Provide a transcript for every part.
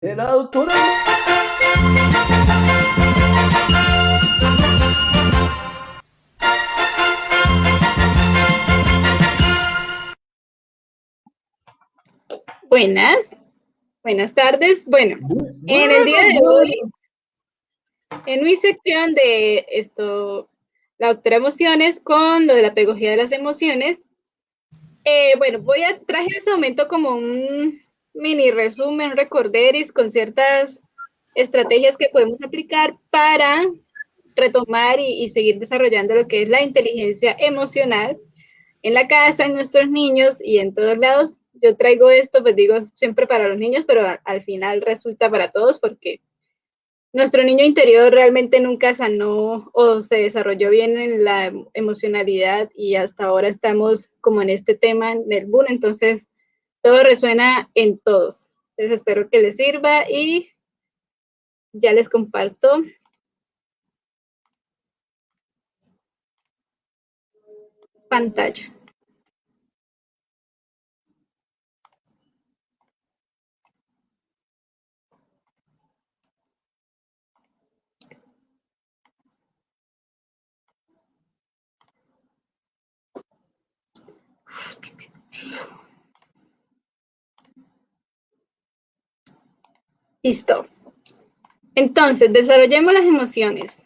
de la autora. Buenas, buenas tardes. Bueno, en el día Buenas, de buenas. hoy, en mi sección de esto, la doctora Emociones con lo de la pedagogía de las emociones, bueno, traje en este momento como un mini resumen, un recorderis con ciertas estrategias que podemos aplicar para retomar y seguir desarrollando lo que es la inteligencia emocional en la casa, en nuestros niños y en todos lados. Yo traigo esto, pues digo, siempre para los niños, pero al final resulta para todos porque nuestro niño interior realmente nunca sanó o se desarrolló bien en la emocionalidad y hasta ahora estamos como en este tema del boom, entonces todo resuena en todos. Entonces espero que les sirva y ya les comparto pantalla. Listo. Entonces, desarrollemos las emociones.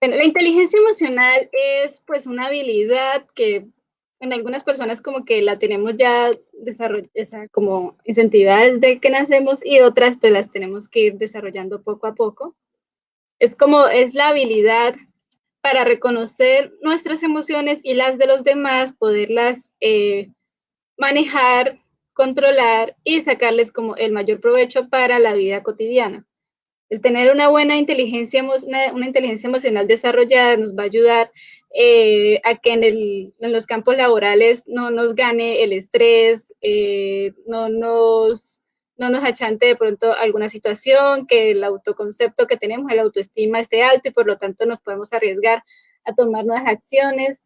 Bueno, la inteligencia emocional es pues una habilidad que en algunas personas como que la tenemos ya desarrollada, como incentivada desde que nacemos y otras pues las tenemos que ir desarrollando poco a poco. Es la habilidad para reconocer nuestras emociones y las de los demás, poderlas manejar, controlar y sacarles como el mayor provecho para la vida cotidiana. El tener una buena inteligencia, una inteligencia emocional desarrollada nos va a ayudar a que en los campos laborales no nos gane el estrés, no nos achante de pronto alguna situación, que el autoconcepto que tenemos, el autoestima esté alto y por lo tanto nos podemos arriesgar a tomar nuevas acciones.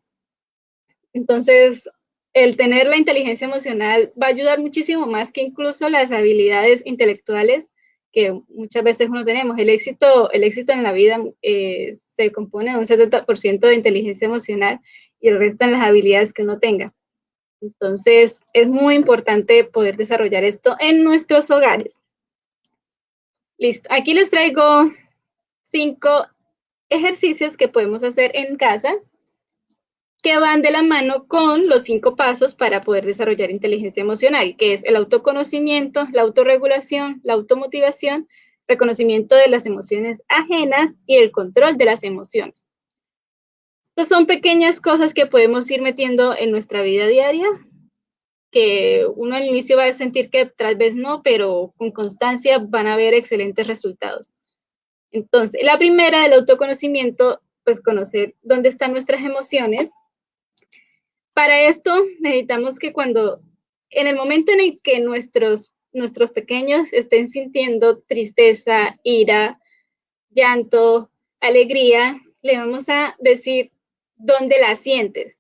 Entonces, el tener la inteligencia emocional va a ayudar muchísimo más que incluso las habilidades intelectuales que muchas veces uno tenemos. El éxito en la vida se compone de un 70% de inteligencia emocional y el resto en las habilidades que uno tenga. Entonces, es muy importante poder desarrollar esto en nuestros hogares. Listo. Aquí les traigo 5 ejercicios que podemos hacer en casa que van de la mano con los 5 pasos para poder desarrollar inteligencia emocional, que es el autoconocimiento, la autorregulación, la automotivación, reconocimiento de las emociones ajenas y el control de las emociones. Estas son pequeñas cosas que podemos ir metiendo en nuestra vida diaria, que uno al inicio va a sentir que tal vez no, pero con constancia van a haber excelentes resultados. Entonces, la primera del autoconocimiento, pues conocer dónde están nuestras emociones. Para esto necesitamos que en el momento en el que nuestros pequeños estén sintiendo tristeza, ira, llanto, alegría, le vamos a decir dónde la sientes.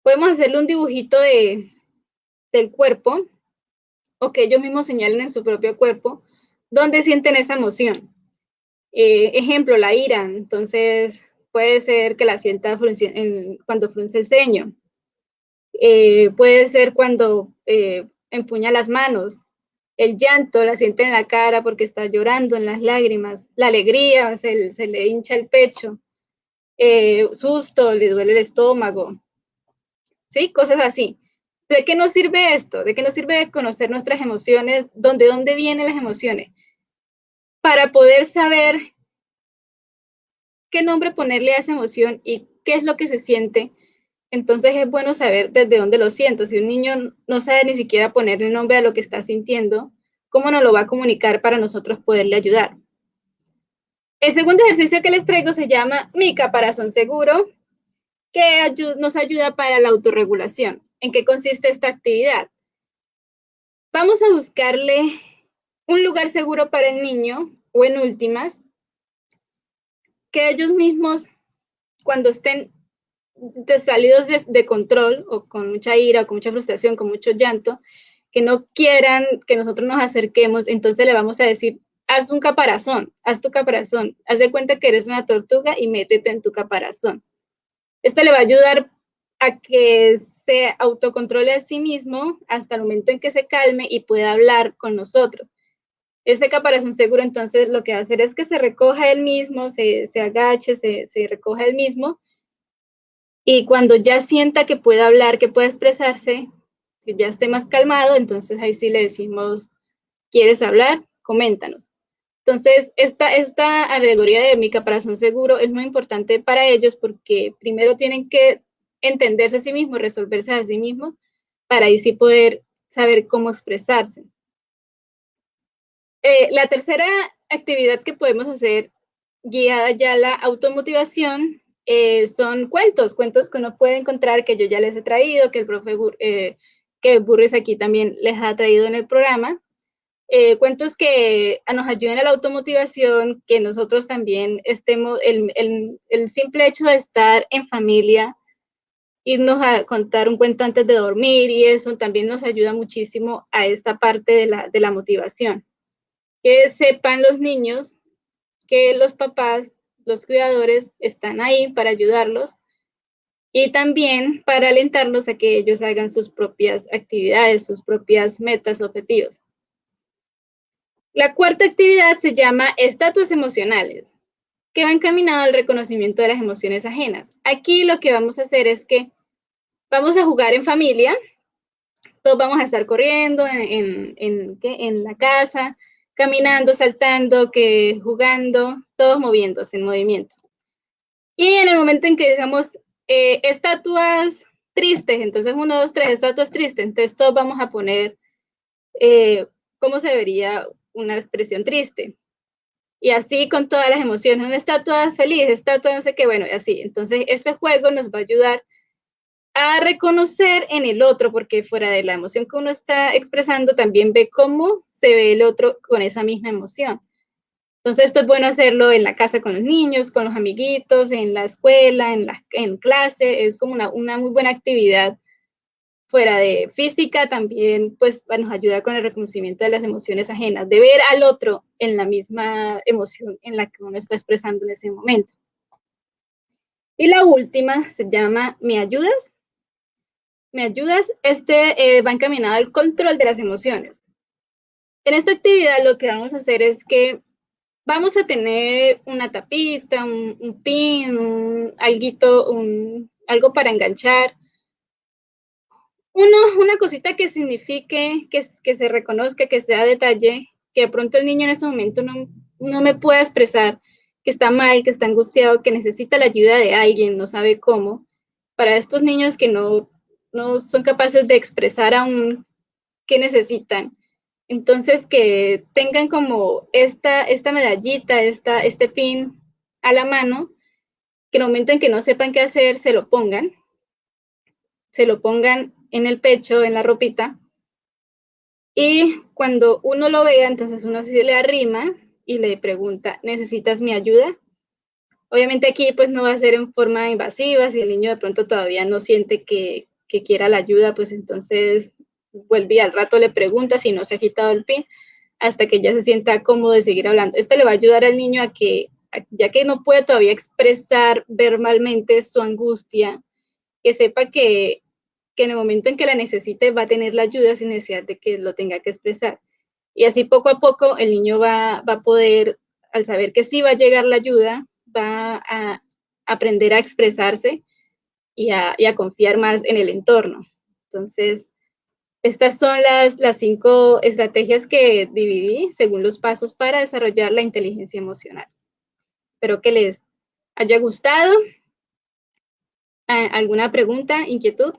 Podemos hacerle un dibujito del cuerpo o que ellos mismos señalen en su propio cuerpo dónde sienten esa emoción. Ejemplo, la ira. Entonces, puede ser que la sienta cuando frunce el ceño. Puede ser cuando empuña las manos, el llanto la siente en la cara porque está llorando, en las lágrimas, la alegría, se le hincha el pecho, susto, le duele el estómago, ¿sí? Cosas así. ¿De qué nos sirve esto? ¿De qué nos sirve conocer nuestras emociones? ¿Dónde vienen las emociones? Para poder saber qué nombre ponerle a esa emoción y qué es lo que se siente. Entonces es bueno saber desde dónde lo siento. Si un niño no sabe ni siquiera ponerle nombre a lo que está sintiendo, ¿cómo nos lo va a comunicar para nosotros poderle ayudar? El segundo ejercicio que les traigo se llama Mi Caparazón Seguro, que nos ayuda para la autorregulación. ¿En qué consiste esta actividad? Vamos a buscarle un lugar seguro para el niño o en últimas, que ellos mismos, cuando estén salidos de control o con mucha ira o con mucha frustración, con mucho llanto, que no quieran que nosotros nos acerquemos, entonces le vamos a decir, haz un caparazón, haz tu caparazón, haz de cuenta que eres una tortuga y métete en tu caparazón. Esto le va a ayudar a que se autocontrole a sí mismo hasta el momento en que se calme y pueda hablar con nosotros. Ese caparazón seguro, entonces, lo que va a hacer es que se recoja él mismo, se agache, se recoja él mismo, y cuando ya sienta que puede hablar, que puede expresarse, que ya esté más calmado, entonces ahí sí le decimos, ¿quieres hablar? Coméntanos. Entonces, esta alegoría de mi caparazón seguro es muy importante para ellos porque primero tienen que entenderse a sí mismos, resolverse a sí mismos, para ahí sí poder saber cómo expresarse. La tercera actividad que podemos hacer guiada ya a la automotivación son cuentos que uno puede encontrar, que yo ya les he traído, que el profe que Burris aquí también les ha traído en el programa. Cuentos que nos ayuden a la automotivación, que nosotros también estemos, el simple hecho de estar en familia, irnos a contar un cuento antes de dormir y eso también nos ayuda muchísimo a esta parte de la motivación. Que sepan los niños que los papás, los cuidadores están ahí para ayudarlos y también para alentarlos a que ellos hagan sus propias actividades, sus propias metas, objetivos. La cuarta actividad se llama estatuas emocionales, que va encaminado al reconocimiento de las emociones ajenas. Aquí lo que vamos a hacer es que vamos a jugar en familia, todos vamos a estar corriendo en la casa, caminando, saltando, jugando, todos moviéndose en movimiento. Y en el momento en que digamos estatuas tristes, entonces 1, 2, 3, estatuas tristes, entonces todos vamos a poner cómo se vería una expresión triste. Y así con todas las emociones, una estatua feliz, estatua no sé qué, bueno, y así. Entonces este juego nos va a ayudar a reconocer en el otro, porque fuera de la emoción que uno está expresando, también ve cómo se ve el otro con esa misma emoción. Entonces esto es bueno hacerlo en la casa con los niños, con los amiguitos, en la escuela, en clase, es como una muy buena actividad. Fuera de física, también pues nos ayuda con el reconocimiento de las emociones ajenas, de ver al otro en la misma emoción en la que uno está expresando en ese momento. Y la última se llama ¿Me ayudas? ¿Me ayudas? Va encaminado al control de las emociones. En esta actividad lo que vamos a hacer es que vamos a tener una tapita, un pin, algo para enganchar, una cosita que signifique, que se reconozca, que sea detalle, que de pronto el niño en ese momento no me pueda expresar, que está mal, que está angustiado, que necesita la ayuda de alguien, no sabe cómo. Para estos niños que no son capaces de expresar aún qué necesitan, entonces que tengan como esta medallita, este pin a la mano, que en el momento en que no sepan qué hacer, se lo pongan en el pecho, en la ropita, y cuando uno lo vea, entonces uno se le arrima y le pregunta, ¿necesitas mi ayuda? Obviamente aquí pues no va a ser en forma invasiva, si el niño de pronto todavía no siente que quiera la ayuda, pues entonces vuelve y al rato le pregunta si no se ha quitado el pin, hasta que ya se sienta cómodo de seguir hablando. Esto le va a ayudar al niño a que, ya que no puede todavía expresar verbalmente su angustia, que sepa que en el momento en que la necesite va a tener la ayuda sin necesidad de que lo tenga que expresar. Y así poco a poco el niño va a poder, al saber que sí va a llegar la ayuda, va a aprender a expresarse y a confiar más en el entorno. Entonces, estas son las 5 estrategias que dividí según los pasos para desarrollar la inteligencia emocional. Espero que les haya gustado. ¿Alguna pregunta, inquietud?